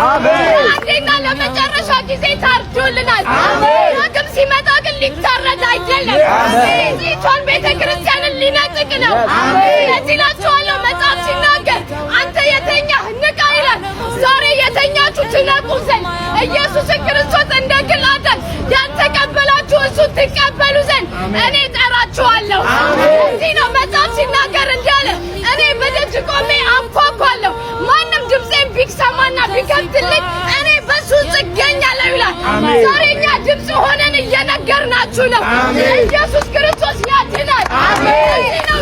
አሜን። አንዴና ለመጨረሻ ጊዜ ታርዶልናል። ዳግም ሲመጣ ግን ሊታረድ አይደለም። እዚህቷን ቤተክርስቲያንን ሊነጥቅ ነው። ስለዚህ እላችኋለሁ መጽሐፍ ሲናገር አንተ የተኛህ ንቃ ይላል። ዛሬ የተኛችሁ ትነቁ ዘንድ ኢየሱስ ክርስቶስ እንደ ግል አዳኝ ያልተቀበላችሁ እሱ ትቀበሉ ዘንድ እኔ ጠራችኋለሁ። እዚህ ነው መጽሐፍ ሲናገር እንዳለ እኔ በደጅ ቆሜ አንኳኳለሁ፣ ማንም ድምፄን ቢሰማና ቢከፍትልኝ እኔ በሱ ውስጥ እገኛለሁ ይላል። ዛሬ እኛ ድምፅ ሆነን እየነገርናችሁ ነው። ኢየሱስ ክርስቶስ ያድናል። እዚህ ነው